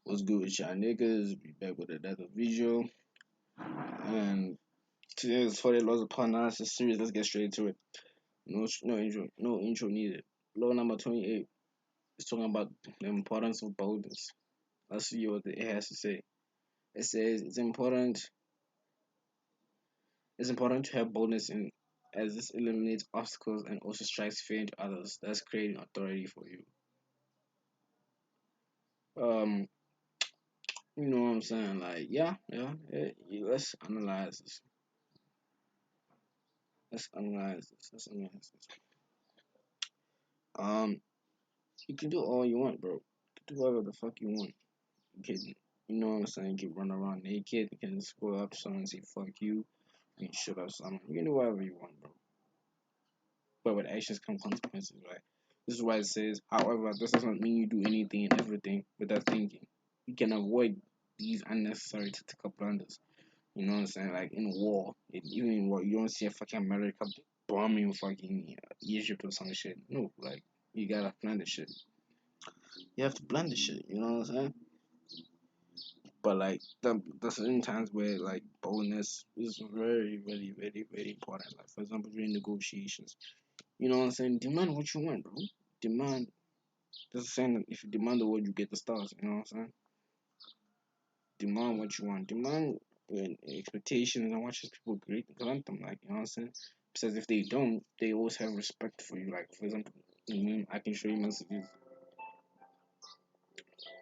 What's good with y'all niggas? Be back with another video. And today is for the laws upon analysis series. Let's get straight into it. No intro needed. Law number 28 is talking about the importance of boldness. Let's see what it has to say. It says it's important to have boldness in as this eliminates obstacles and also strikes fear into others. That's creating authority for you. Um, you know what I'm saying? Like, yeah. Let's analyze this. Um, you can do all you want, bro. You can do whatever the fuck you want. You can, you know what I'm saying? You can run around naked. You can just go up to someone and say fuck you. You can shut up someone. You can do whatever you want, bro. But with actions come consequences, right? This is why it says, however, this doesn't mean you do anything and everything without thinking. You can avoid these unnecessary tactical blunders. You know what I'm saying? Like in war, even in war, you don't see a fucking America bombing fucking Egypt or some shit. No, like you gotta plan the shit. You have to plan the shit. You know what I'm saying? But like the certain times where like boldness is very, very, very, very important. Like for example, during negotiations, you know what I'm saying? Demand what you want, bro. Demand. That's the saying that if you demand the word, you get the stars. You know what I'm saying? Demand what you want. Demand when expectations and watch people grant them. Like you know what I'm saying? Because if they don't, they always have respect for you. Like for example, I can show you messages.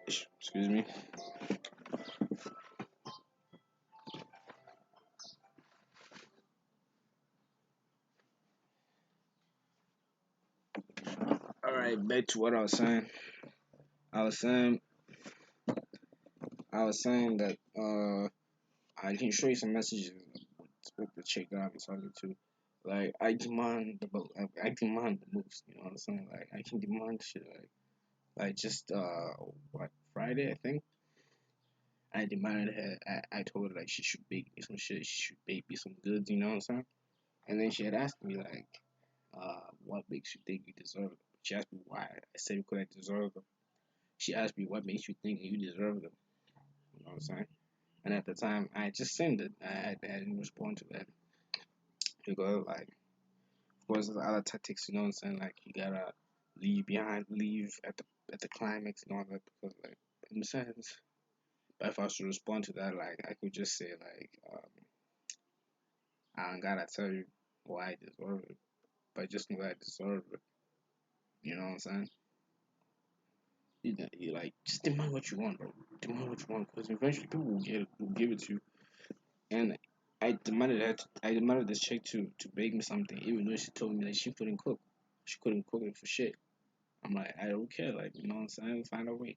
Excuse me. All right, back to what I was saying. I was saying I was saying that I can show you some messages with the chick that I've been talking to. Like I demand the most. You know what I'm saying? Like I can demand shit. Like just what Friday I think I demanded her. I told her like she should bake me some shit. She should bake me some goods. You know what I'm saying? And then she had asked me like, what makes you think you deserve them? She asked me why. I said because I deserve them. She asked me what makes you think you deserve them. You know what I'm saying? And at the time, I just sent it. I didn't respond to that because, like, of course, there's other tactics. You know what I'm saying? Like, you gotta leave at the climax and all that. Because, like, in a sense, but if I was to respond to that, like, I could just say, like, I don't gotta tell you why I deserve it, but just know that I deserve it. You know what I'm saying? You like just demand what you want, bro. Demand what you want, because eventually people will give it to you. And I demanded this chick to bake me something, even though she told me that she couldn't cook. She couldn't cook it for shit. I'm like, I don't care. Like, you know what I'm saying? We'll find a way.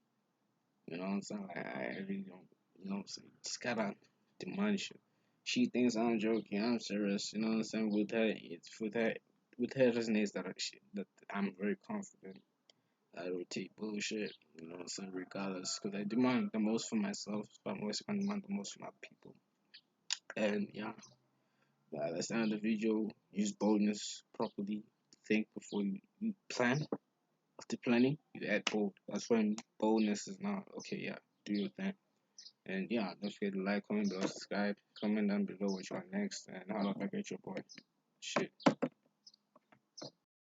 You know what I'm saying? Like, I really don't. You know what I'm saying? Just gotta demand shit. She thinks I'm joking. I'm serious. You know what I'm saying? With her resonates that that I'm very confident. I don't take bullshit. You know what I'm saying? Regardless, because I demand the most for myself, but I'm always gonna demand the most for my people. And yeah. Let's end the video. Use boldness properly. Think before you plan. After planning, you add bold. That's when boldness is not okay. Yeah, do your thing. And yeah, don't forget to like, comment, below, subscribe. Comment down below what you want next. And how do I get your boy? Shit.